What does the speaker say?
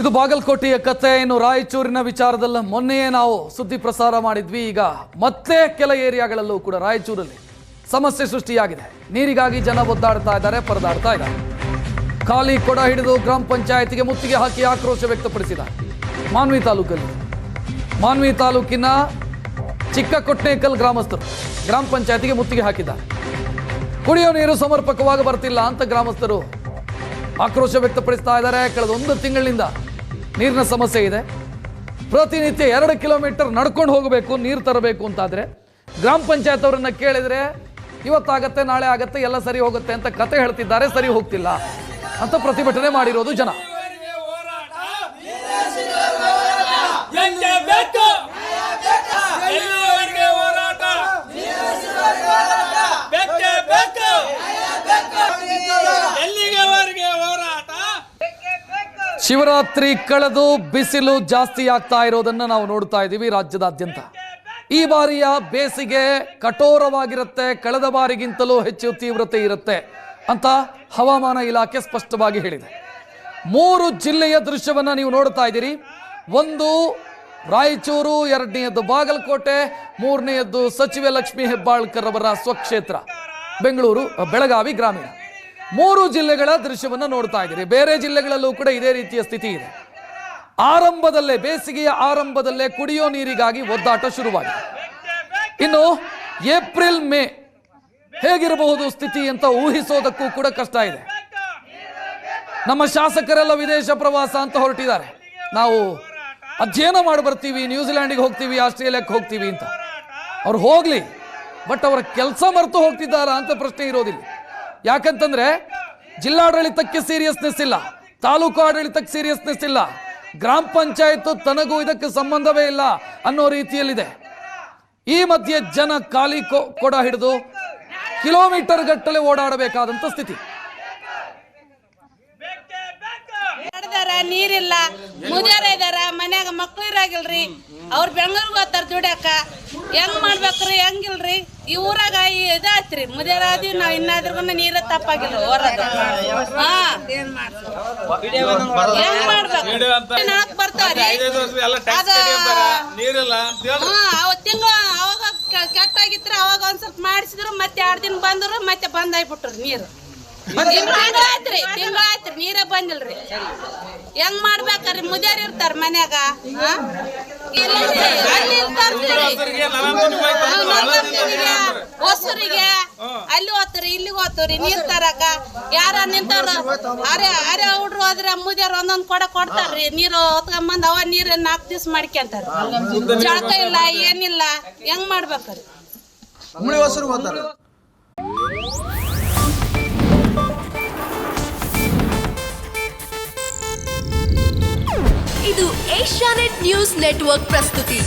ಇದು ಬಾಗಲಕೋಟೆಯ ಕಥೆ. ಇನ್ನು ರಾಯಚೂರಿನ ವಿಚಾರದಲ್ಲಿ ಮೊನ್ನೆಯೇ ನಾವು ಸುದ್ದಿ ಪ್ರಸಾರ ಮಾಡಿದ್ವಿ. ಈಗ ಮತ್ತೆ ಕೆಲ ಏರಿಯಾಗಳಲ್ಲೂ ಕೂಡ ರಾಯಚೂರಲ್ಲಿ ಸಮಸ್ಯೆ ಸೃಷ್ಟಿಯಾಗಿದೆ. ನೀರಿಗಾಗಿ ಜನ ಒದ್ದಾಡ್ತಾ ಇದ್ದಾರೆ, ಪರದಾಡ್ತಾ ಇದ್ದಾರೆ. ಖಾಲಿ ಕೊಡ ಹಿಡಿದು ಗ್ರಾಮ ಪಂಚಾಯತಿಗೆ ಮುತ್ತಿಗೆ ಹಾಕಿ ಆಕ್ರೋಶ ವ್ಯಕ್ತಪಡಿಸಿದ್ದಾರೆ. ಮಾನ್ವಿ ತಾಲೂಕಿನ ಚಿಕ್ಕ ಕೊಟ್ನೇಕಲ್ ಗ್ರಾಮಸ್ಥರು ಗ್ರಾಮ ಪಂಚಾಯತಿಗೆ ಮುತ್ತಿಗೆ ಹಾಕಿದ್ದಾರೆ. ಕುಡಿಯೋ ನೀರು ಸಮರ್ಪಕವಾಗಿ ಬರ್ತಿಲ್ಲ ಅಂತ ಗ್ರಾಮಸ್ಥರು ಆಕ್ರೋಶ ವ್ಯಕ್ತಪಡಿಸ್ತಾ ಇದ್ದಾರೆ. ಕಳೆದ 1 ತಿಂಗಳಿನಿಂದ ನೀರಿನ ಸಮಸ್ಯೆ ಇದೆ. ಪ್ರತಿನಿತ್ಯ 2 ಕಿಲೋಮೀಟರ್ ನಡ್ಕೊಂಡು ಹೋಗಬೇಕು ನೀರು ತರಬೇಕು ಅಂತಾದರೆ ಗ್ರಾಮ ಪಂಚಾಯತ್ ಅವರನ್ನು ಕೇಳಿದರೆ ಇವತ್ತಾಗತ್ತೆ, ನಾಳೆ ಆಗತ್ತೆ, ಎಲ್ಲ ಸರಿ ಹೋಗುತ್ತೆ ಅಂತ ಕತೆ ಹೇಳ್ತಿದ್ದಾರೆ. ಸರಿ ಹೋಗ್ತಿಲ್ಲ ಅಂತ ಪ್ರತಿಭಟನೆ ಮಾಡಿರೋದು ಜನ. ಶಿವರಾತ್ರಿ ಕಳೆದು ಬಿಸಿಲು ಜಾಸ್ತಿ ಆಗ್ತಾ ಇರೋದನ್ನ ನಾವು ನೋಡ್ತಾ ಇದ್ದೀವಿ ರಾಜ್ಯದಾದ್ಯಂತ. ಈ ಬಾರಿಯ ಬೇಸಿಗೆ ಕಠೋರವಾಗಿರುತ್ತೆ, ಕಳೆದ ಬಾರಿಗಿಂತಲೂ ಹೆಚ್ಚು ತೀವ್ರತೆ ಇರುತ್ತೆ ಅಂತ ಹವಾಮಾನ ಇಲಾಖೆ ಸ್ಪಷ್ಟವಾಗಿ ಹೇಳಿದೆ. 3 ಜಿಲ್ಲೆಯ ದೃಶ್ಯವನ್ನ ನೀವು ನೋಡ್ತಾ ಇದ್ದೀರಿ. ಒಂದು ರಾಯಚೂರು, 2ನೇಯದ್ದು ಬಾಗಲಕೋಟೆ, 3ನೇಯದ್ದು ಸಚಿವೆ ಲಕ್ಷ್ಮೀ ಹೆಬ್ಬಾಳ್ಕರ್ ಅವರ ಸ್ವಕ್ಷೇತ್ರ ಬೆಳಗಾವಿ ಗ್ರಾಮೀಣ. 3 ಜಿಲ್ಲೆಗಳ ದೃಶ್ಯವನ್ನು ನೋಡ್ತಾ ಇದ್ದೀರಿ. ಬೇರೆ ಜಿಲ್ಲೆಗಳಲ್ಲೂ ಕೂಡ ಇದೇ ರೀತಿಯ ಸ್ಥಿತಿ ಇದೆ. ಬೇಸಿಗೆಯ ಆರಂಭದಲ್ಲೇ ಕುಡಿಯೋ ನೀರಿಗಾಗಿ ಒದ್ದಾಟ ಶುರುವಾಗಿದೆ. ಇನ್ನು ಏಪ್ರಿಲ್ ಮೇ ಹೇಗಿರಬಹುದು ಸ್ಥಿತಿ ಅಂತ ಊಹಿಸೋದಕ್ಕೂ ಕೂಡ ಕಷ್ಟ ಇದೆ. ನಮ್ಮ ಶಾಸಕರೆಲ್ಲ ವಿದೇಶ ಪ್ರವಾಸ ಅಂತ ಹೊರಟಿದ್ದಾರೆ. ನಾವು ಅಧ್ಯಯನ ಮಾಡಿ ಬರ್ತೀವಿ, ನ್ಯೂಜಿಲ್ಯಾಂಡಿಗೆ ಹೋಗ್ತೀವಿ, ಆಸ್ಟ್ರೇಲಿಯಾಕ್ಕೆ ಹೋಗ್ತೀವಿ ಅಂತ. ಅವ್ರು ಹೋಗ್ಲಿ, ಬಟ್ ಅವರ ಕೆಲಸ ಮರೆತು ಹೋಗ್ತಿದ್ದಾರಾ ಅಂತ ಪ್ರಶ್ನೆ ಇರೋದಿಲ್ಲ. ಯಾಕಂತಂದ್ರೆ ಜಿಲ್ಲಾಡಳಿತಕ್ಕೆ ಸೀರಿಯಸ್ನೆಸ್ ಇಲ್ಲ, ತಾಲೂಕು ಆಡಳಿತಕ್ಕೆ ಸೀರಿಯಸ್ನೆಸ್ ಇಲ್ಲ, ಗ್ರಾಮ ಪಂಚಾಯತ್ ತನಗೂ ಇದಕ್ಕೆ ಸಂಬಂಧವೇ ಇಲ್ಲ ಅನ್ನೋ ರೀತಿಯಲ್ಲಿದೆ. ಈ ಮಧ್ಯೆ ಜನ ಖಾಲಿ ಕೊಡ ಹಿಡಿದು ಕಿಲೋಮೀಟರ್ ಗಟ್ಟಲೆ ಓಡಾಡಬೇಕಾದಂತ ಸ್ಥಿತಿ. ನೀರಿಲ್ಲ, ಮುದಿಯರ ಇದಾರ, ಮನ್ಯಾಗ ಮಕ್ಳು ಇರಾಗಿಲ್ರಿ, ಅವ್ರ ಬೆಂಗಳೂರಿಗೆ ಹೋಗ್ತಾರ ದುಡ್ಯಾಕ. ಹೆಂಗ್ ಮಾಡ್ಬೇಕ್ರಿ, ಹೆಂಗಿಲ್ರಿ? ಈ ಊರಾಗ ಇದಾಯ್ತ್ರಿ, ಮುದಿಯರಾದಿ ನಾವ್ ಇನ್ನಾದ್ರೂ ನೀರ ತಪ್ಪಾಗಿಲ್ಲ. ಹೊರಗ ಹೆಂಗ್ ಮಾಡ್ಬೇಕು ಬರ್ತಾವ್ರಿ. ತಿಂಗಳ ಅವಾಗ ಕೆಟ್ಟಾಗಿತ್ರ ಅವಾಗ ಒಂದ್ ಸ್ವಲ್ಪ ಮಾಡಿಸಿದ್ರು, ಮತ್ತೆ 2 ದಿನ ಬಂದ್ರು, ಮತ್ತೆ ಬಂದ್ ಆಗ್ಬಿಟ್ರು ನೀರು. ತಿಂಗಳಾಯ್ತ್ರಿ ನೀರೇ ಬಂದಿಲ್ರಿ. ಹೆಂಗ್ ಮಾಡ್ಬೇಕ್ರಿ? ಮುದಿಯರ್ ಇರ್ತಾರ ಮನ್ಯಾಗ, ಹೊಸರಿಗೆ ಅಲ್ಲಿ ಹೋಗ್ತಾರಿ, ಇಲ್ಲಿಗೆ ಹೋಗ್ತಾವ್ರಿ ನೀರ್ ತರಕ. ಯಾರ ನಿಂತವ್ರ ಅರೆ ಹುಡ್ರು ಹೋದ್ರೆ ಮುದಿಯರ್ ಒಂದೊಂದ್ ಕೊಡ್ತಾರ್ರಿ. ನೀರು ಹೊತ್ಕೊಂಬಂದ್ ಅವ ನೀರ್ 4 ದಿವ್ಸ ಮಾಡ್ಕೊಂತಾರ. ಜಳಕ ಇಲ್ಲ, ಏನಿಲ್ಲ. ಹೆಂಗ್ ಮಾಡ್ಬೇಕ್ರಿ? ಇದು ಏಷ್ಯಾನೆಟ್ ನ್ಯೂಸ್ ನೆಟ್ವರ್ಕ್ ಪ್ರಸ್ತುತಿ.